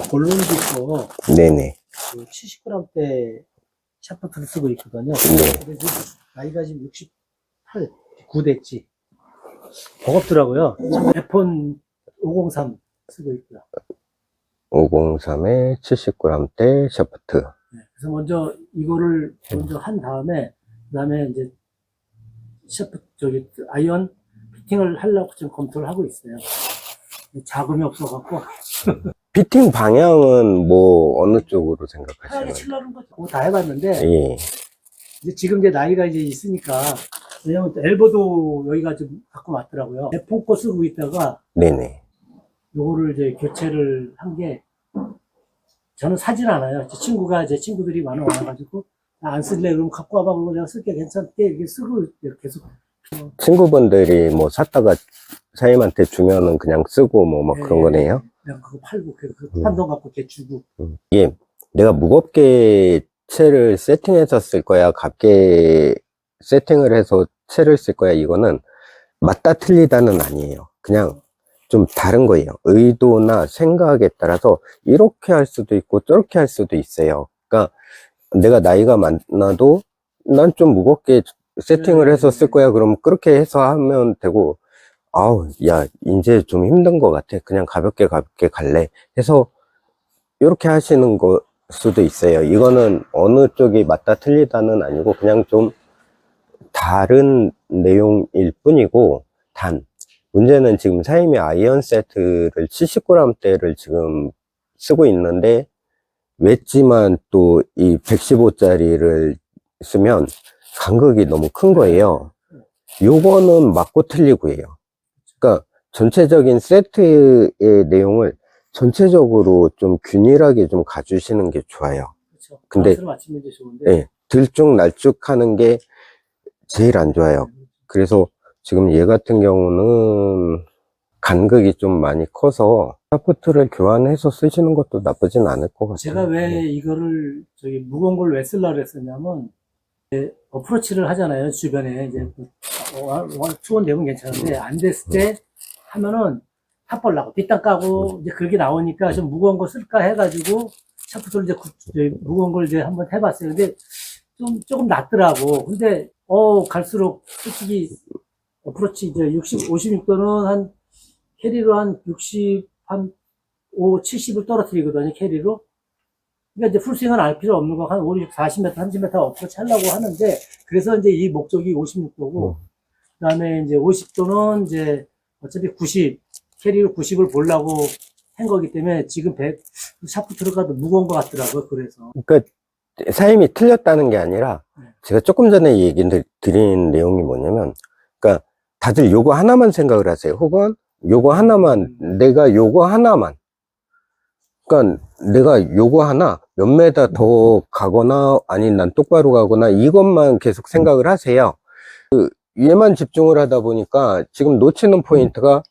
본론도 있고, 네네. 70g대 샤프트를 쓰고 있거든요. 네. 근데 나이가 지금 68, 9 됐지. 버겁더라고요. 지금 F1 503 쓰고 있고요. 503에 70g대 샤프트. 네, 그래서 먼저 이거를 먼저 한 다음에, 그 다음에 이제 아이언 피팅을 하려고 지금 검토를 하고 있어요. 자금이 없어갖고. 피팅 방향은 뭐 어느 쪽으로 편하게 생각하시나요? 칠려는 거 그거 다 해봤는데, 예. 이제 지금 이제 나이가 이제 있으니까, 왜냐면 또 엘보도 여기가 좀 갖고 맞더라고요. F4 거 쓰고 있다가, 네네. 요거를 이제 교체를 한 게, 저는 사진 않아요. 제 친구들이 많아가지고, 안 쓸래? 그러면 갖고 와봐. 그거 내가 쓸게 괜찮게 이렇게 쓰고 계속. 친구분들이 뭐 샀다가 사장님한테 주면은 그냥 쓰고 뭐 막 그런 거네요? 내가 그거 팔고, 그 판돈 갖고 걔 주고. 예. 내가 무겁게 채를 세팅해서 쓸 거야, 가볍게 세팅을 해서 채를 쓸 거야, 이거는 맞다 틀리다는 아니에요. 그냥 좀 다른 거예요. 의도나 생각에 따라서 이렇게 할 수도 있고 저렇게 할 수도 있어요. 그러니까 내가 나이가 많아도 난 좀 무겁게 세팅을 해서 쓸 거야. 그럼 그렇게 해서 하면 되고, 아우, 야, 이제 좀 힘든 것 같아. 그냥 가볍게 갈래. 해서 이렇게 하시는 거 수도 있어요. 이거는 어느 쪽이 맞다 틀리다는 아니고 그냥 좀 다른 내용일 뿐이고, 단 문제는 지금 사임이 아이언 세트를 70g대를 지금 쓰고 있는데, 웨지만 또 이 115짜리를 쓰면 간극이 너무 큰 거예요. 요거는 맞고 틀리고예요. 그러니까 전체적인 세트의 내용을 전체적으로 좀 균일하게 좀 가주시는 게 좋아요. 그렇죠. 근데 맞추면 이제 좋은데. 예, 들쭉날쭉 하는 게 제일 안 좋아요. 그래서 지금 얘 같은 경우는 간극이 좀 많이 커서 샤프트를 교환해서 쓰시는 것도 나쁘진 않을 것 같아요. 제가 왜 이거를 무거운 걸 왜 쓰려고 했었냐면, 어프로치를 하잖아요. 주변에 이제 투혼 되면 괜찮은데 안 됐을 때 하면은 탑볼 나고 뒷땅 까고 이제 그게 나오니까 좀 무거운 거 쓸까 해가지고 샤프트를 이제 무거운 걸 이제 한번 해봤어요. 근데 조금 낫더라고. 근데 갈수록 솔직히 어프로치 이제 56도는 한 캐리로 한 60, 한 70을 떨어뜨리거든요. 캐리로. 그러니까 이제 풀스윙은 알 필요 없는 거, 한 50, 40m, 30m 어프로치 하려고 하는데, 그래서 이제 이 목적이 56도고, 그 다음에 이제 50도는 이제 어차피 90, 캐리로 90을 보려고 한 거기 때문에 지금 샤프트가 더 무거운 것 같더라고요, 그래서. 그러니까 사임이 틀렸다는 게 아니라 제가 조금 전에 얘기 드린 내용이 뭐냐면, 그러니까 다들 요거 하나만 생각을 하세요. 혹은 요거 하나만, 내가 요거 하나만, 그러니까 내가 요거 하나 몇 메다 더 가거나 아니 난 똑바로 가거나 이것만 계속 생각을 하세요. 얘만 집중을 하다 보니까 지금 놓치는 포인트가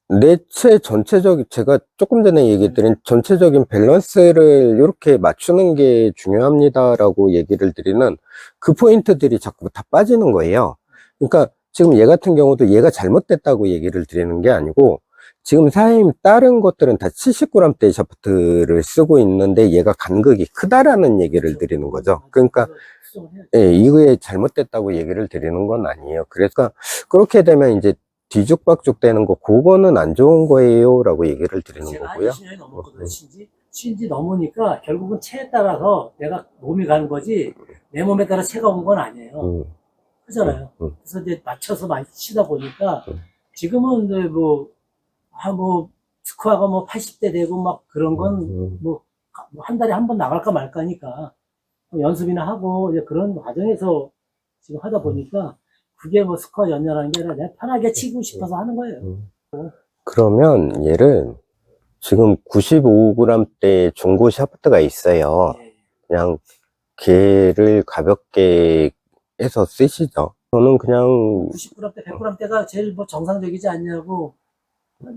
내 채 전체적인, 제가 조금 전에 얘기 드린 전체적인 밸런스를 이렇게 맞추는 게 중요합니다라고 얘기를 드리는 그 포인트들이 자꾸 다 빠지는 거예요. 그러니까 지금 얘 같은 경우도 얘가 잘못됐다고 얘기를 드리는 게 아니고, 지금 사임 다른 것들은 다 70g대 샤프트를 쓰고 있는데 얘가 간극이 크다라는 얘기를 드리는 거죠. 그러니까 예, 이거에 잘못됐다고 얘기를 드리는 건 아니에요. 그래서 그렇게 되면 이제 뒤죽박죽 되는 거, 그거는 안 좋은 거예요 라고 얘기를 드리는 거고요. 제가 20년이 넘었거든요. 친지 넘으니까 결국은 체에 따라서 내가 몸이 가는 거지 내 몸에 따라 체가 온 건 아니에요. 그잖아요. 그래서 이제 맞춰서 많이 치다 보니까 지금은 이제 스코어가 80대 되고 막 그런 건 한 달에 한 번 나갈까 말까니까 연습이나 하고 이제 그런 과정에서 지금 하다 보니까 그게 스코어 연연하는 게 아니라 내가 편하게 치고 싶어서 하는 거예요. 그러면 얘를 지금 95g대 중고 샤프트가 있어요. 그냥 걔를 가볍게 해서 쓰시죠. 저는 그냥 90g대, 100g대가 제일 정상적이지 않냐고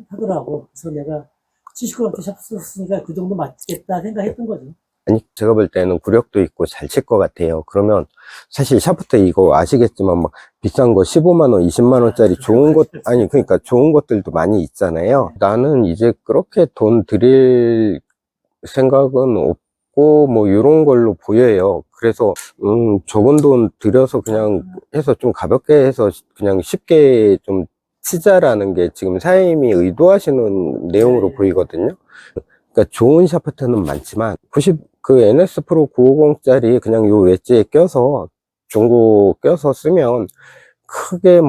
하더라고. 그래서 내가 70g대 샤프트 썼으니까 그 정도 맞겠다 생각했던 거죠. 아니, 제가 볼 때는 구력도 있고 잘 칠 것 같아요. 그러면 사실 샤프트 이거 아시겠지만 막 비싼 거 15만원, 20만원짜리 좋은 것, 아니, 그러니까 좋은 것들도 많이 있잖아요. 나는 이제 그렇게 돈 들일 생각은 없고, 뭐, 요런 걸로 보여요. 그래서, 적은 돈 들여서 그냥 해서 좀 가볍게 해서 그냥 쉽게 좀 치자라는 게 지금 사장님이 의도하시는 내용으로 네. 보이거든요. 그러니까 좋은 샤프트는 많지만, 그 NS 프로 950짜리 그냥 요 웨지에 껴서, 중고 껴서 쓰면 크게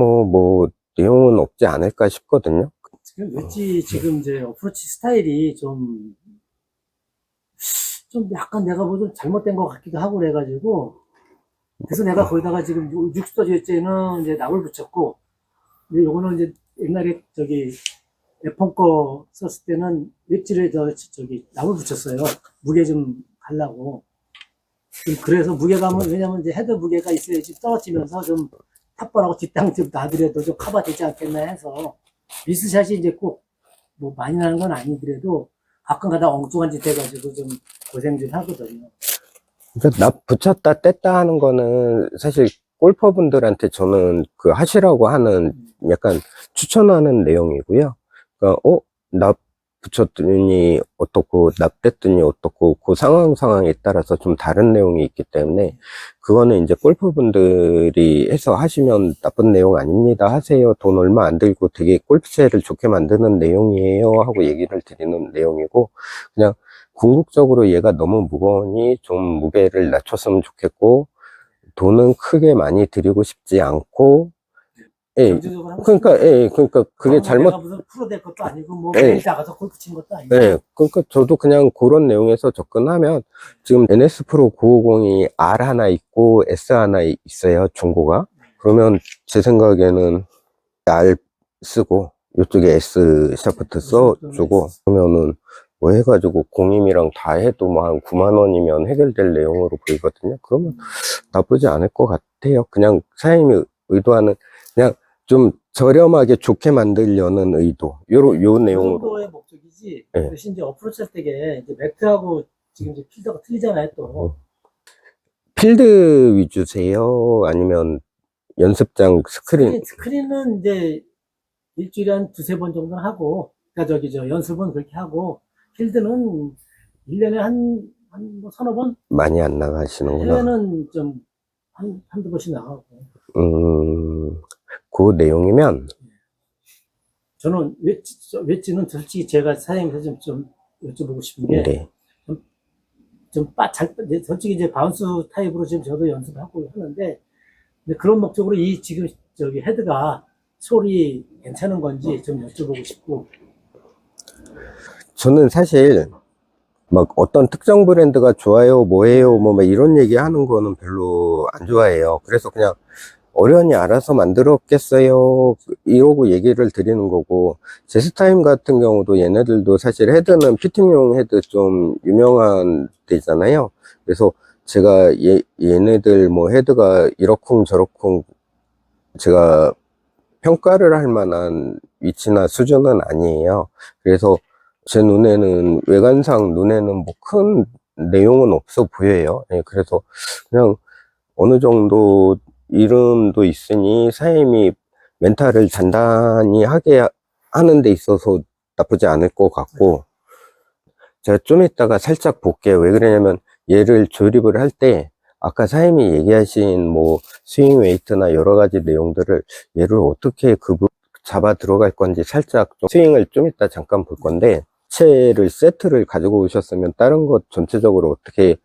내용은 없지 않을까 싶거든요. 지금 웨지 지금 이제 어프로치 스타일이 좀 약간 내가 보좀 잘못된 것 같기도 하고 그래가지고 그래서 내가 거기다가 지금 60도지 웨지는 이제 납을 붙였고 근데 요거는 이제 옛날에 저기 에폰 거 썼을 때는 웨지를 저기 납을 붙였어요. 무게 좀 가려고. 좀 그래서 무게감은 왜냐면 이제 헤드 무게가 있어야지 떨어지면서 좀 탑볼하고 뒷땅 좀 놔드려도 좀 커버 되지 않겠나 해서 미스샷이 이제 꼭 뭐 많이 나는 건 아니더라도 가끔 가다 엉뚱한 짓 해가지고 좀 고생 좀 하거든요. 그러니까 납 붙였다 뗐다 하는 거는 사실 골퍼분들한테 저는 그 하시라고 하는 약간 추천하는 내용이고요. 그러니까, 납 붙였더니 어떻고, 납 뗐더니 어떻고, 그 상황에 따라서 좀 다른 내용이 있기 때문에, 그거는 이제 골퍼분들이 해서 하시면 나쁜 내용 아닙니다. 하세요. 돈 얼마 안 들고 되게 골프채를 좋게 만드는 내용이에요. 하고 얘기를 드리는 내용이고, 그냥 궁극적으로 얘가 너무 무거우니 좀 무게를 낮췄으면 좋겠고, 돈은 크게 많이 들이고 싶지 않고, 예, 경제적으로 하고 그러니까, 싶은데 예, 그러니까 그게 내가 잘못, 무슨 프로 될 것도 아니고 뭐 예, 매일 나가서 골프 친 것도 아니고 네, 그러니까 저도 그냥 그런 내용에서 접근하면 지금 NS 프로 950이 R 하나 있고 S 하나 있어요, 중고가. 그러면 제 생각에는 R 쓰고 이쪽에 S 샤프트 써주고 그러면은 뭐 해가지고 공임이랑 다 해도 뭐 한 9만 원이면 해결될 내용으로 보이거든요. 그러면 나쁘지 않을 것 같아요. 그냥 사장님이 의도하는 그냥 좀 저렴하게 좋게 만들려는 의도. 요 그 내용으로. 정도의 목적이지. 예. 대신 이제 어프로치 할 때게 이제 매트하고 지금 이제 필더가 틀리잖아요 또. 필드 위주세요? 아니면 연습장 스크린? 스크린은 이제 일주일에 한 두세 번 정도 하고, 그러니까 연습은 그렇게 하고, 필드는 1년에 뭐 서너 번? 많이 안 나가시는구나. 해외는 좀 한두 번씩 나가고. 그 내용이면, 저는 웨지는 솔직히 제가 사장님한테 좀 여쭤보고 싶은 게, 네. 솔직히 이제 바운스 타입으로 지금 저도 연습하고 하는데, 근데 그런 목적으로 지금 헤드가 소리 괜찮은 건지 좀 여쭤보고 싶고. 저는 사실, 막 어떤 특정 브랜드가 좋아요, 뭐예요, 뭐 막 이런 얘기 하는 거는 별로 안 좋아해요. 그래서 그냥 어련히 알아서 만들었겠어요. 이러고 얘기를 드리는 거고, 제스타임 같은 경우도 얘네들도 사실 헤드는 피팅용 헤드 좀 유명한 데잖아요. 그래서 제가 얘네들 뭐 헤드가 이러쿵 저러쿵 제가 평가를 할 만한 위치나 수준은 아니에요. 그래서 제 눈에는 외관상 눈에는 뭐 큰 내용은 없어 보여요. 예, 그래서 그냥 어느 정도 이름도 있으니 사장님이 멘탈을 단단히 하게 하는 데 있어서 나쁘지 않을 것 같고, 제가 좀 이따가 살짝 볼게요. 왜 그러냐면 얘를 조립을 할 때 아까 사장님이 얘기하신 뭐 스윙 웨이트나 여러 가지 내용들을 얘를 어떻게 잡아 들어갈 건지 살짝 좀 스윙을 좀 이따 잠깐 볼 건데, 세트를 가지고 오셨으면 다른 것 전체적으로 어떻게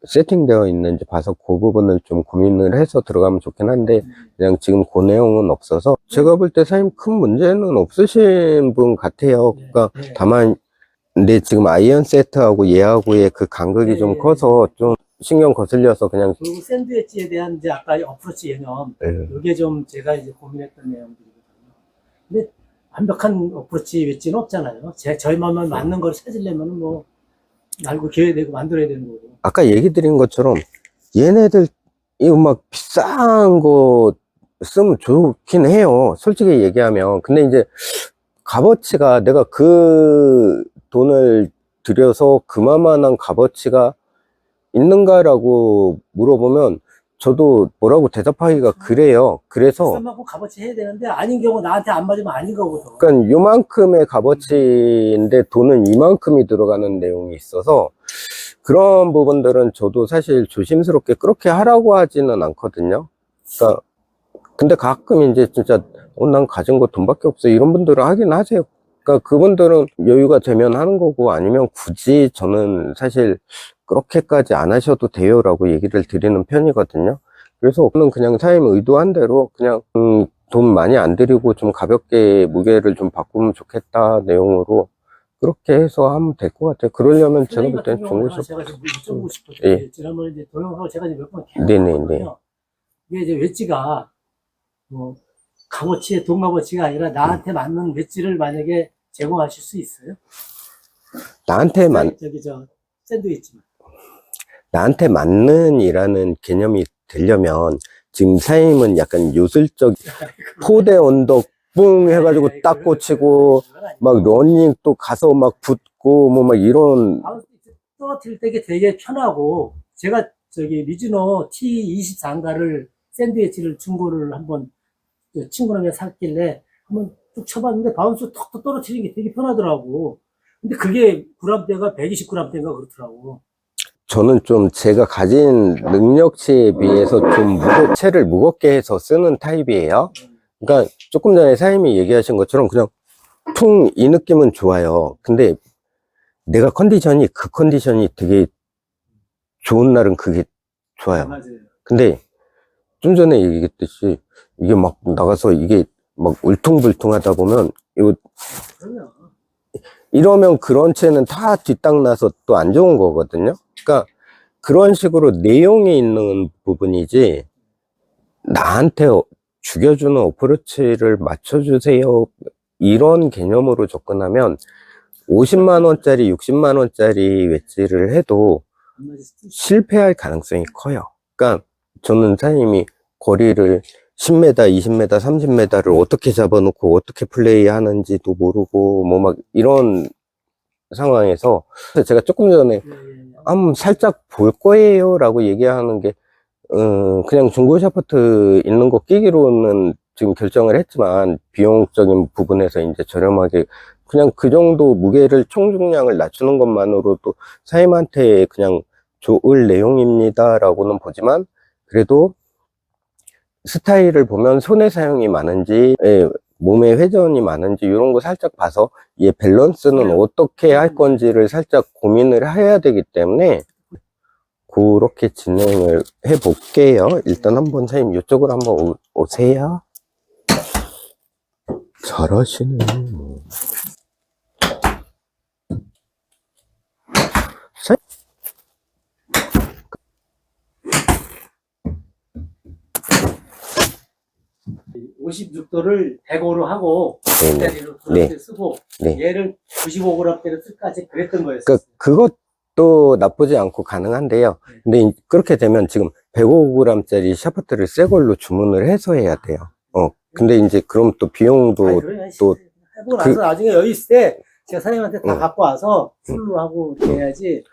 세팅되어 있는지 봐서 그 부분을 좀 고민을 해서 들어가면 좋긴 한데, 그냥 지금 그 내용은 없어서, 제가 볼 때 사장님 큰 문제는 없으신 분 같아요. 그러니까 다만, 근데 지금 아이언 세트하고 얘하고의 그 간극이 좀 커서 좀 신경 거슬려서 그냥, 그리고 샌드 웨지에 대한 이제 아까 어프로치 개념, 이게 좀 제가 이제 고민했던 내용들이거든요. 근데 완벽한 어프로치 웨지는 없잖아요. 저희만 맞는 걸 찾으려면 뭐 날고 기어야 되고 만들어야 되는 거고. 아까 얘기 드린 것처럼 얘네들 이거 막 비싼 거 쓰면 좋긴 해요. 솔직히 얘기하면. 근데 이제 값어치가 내가 그 돈을 들여서 그만한 값어치가 있는가라고 물어보면 저도 뭐라고 대답하기가 그래요. 그래서 비싼 만큼 값어치 해야 되는데 아닌 경우 나한테 안 맞으면 아닌 거거든. 그러니까 요만큼의 값어치인데 돈은 이만큼이 들어가는 내용이 있어서 그런 부분들은 저도 사실 조심스럽게 그렇게 하라고 하지는 않거든요. 그러니까 근데 가끔 이제 진짜 난 가진 거 돈밖에 없어 이런 분들은 하긴 하세요. 그러니까 그분들은 여유가 되면 하는 거고 아니면 굳이 저는 사실 그렇게까지 안 하셔도 돼요라고 얘기를 드리는 편이거든요. 그래서 저는 그냥 사장님 의도한 대로 그냥 돈 많이 안 들이고 좀 가볍게 무게를 좀 바꾸면 좋겠다 내용으로 그렇게 해서 하면 될 것 같아요. 그러려면 제가 볼 때는 좋은 것이 제가 좀 여쭤보고 싶어요. 예. 지난번에 이제 동영상을 제가 이제 몇번 네네네. 이게 이제 웨지가 뭐 값어치의 돈 값어치가 아니라 나한테 맞는 웨지를 만약에 제공하실 수 있어요? 나한테 나한테 맞는 이라는 개념이 되려면 지금 사장님은 약간 요술적 포대 언덕 뿡 해가지고 딱 꽂히고 막 러닝 또 가서 막 붙고 뭐 막 이런 떨어뜨릴 때 되게 편하고 제가 미즈노 T24인가를 샌드위치를 중고를 한번 친구랑 샀길래 한번 쭉 쳐봤는데 바운스 턱 떨어뜨리는 게 되게 편하더라고. 근데 그게 그램대가 120g대인가 그렇더라고. 저는 좀 제가 가진 능력치에 비해서 좀 채를 무겁게 해서 쓰는 타입이에요. 그러니까 조금 전에 사장님이 얘기하신 것처럼 그냥 퉁 이 느낌은 좋아요. 근데 내가 그 컨디션이 되게 좋은 날은 그게 좋아요. 맞아요. 근데 좀 전에 얘기했듯이 이게 막 나가서 이게 막 울퉁불퉁 하다 보면 그러면 이러면 그런 채는 다 뒷땅 나서 또 안 좋은 거거든요. 그러니까 그런 식으로 내용이 있는 부분이지 나한테 죽여주는 어프로치를 맞춰주세요 이런 개념으로 접근하면 50만원짜리 60만원짜리 웨지를 해도 안 맞을 수도 있어. 실패할 가능성이 커요. 그러니까 저는 사장님이 거리를 10m, 20m, 30m를 어떻게 잡아놓고 어떻게 플레이 하는지도 모르고 뭐 막 이런 상황에서 제가 조금 전에 한번 살짝 볼 거예요 라고 얘기하는 게 그냥 중고 샤프트 있는 거 끼기로는 지금 결정을 했지만 비용적인 부분에서 이제 저렴하게 그냥 그 정도 무게를 총중량을 낮추는 것만으로도 사장님한테 그냥 좋을 내용입니다 라고는 보지만 그래도 스타일을 보면 손의 사용이 많은지 몸의 회전이 많은지 이런 거 살짝 봐서 얘 밸런스는 어떻게 할 건지를 살짝 고민을 해야 되기 때문에 그렇게 진행을 해 볼게요. 일단 한번 사장님 이쪽으로 한번 오세요. 잘하시네. 사... 56도를 105로 하고 네네. 그렇게 쓰고 네. 얘를 95g대로 쓸까지 그랬던 거였어요. 그것도 나쁘지 않고 가능한데요. 근데 그렇게 되면 지금 105g짜리 샤프트를 새 걸로 주문을 해서 해야 돼요. 근데 이제 그럼 또 비용도 또 해보고 나서 나중에 여유 있을 때 제가 사장님한테 다 갖고 와서 풀로 하고 이렇게 해야지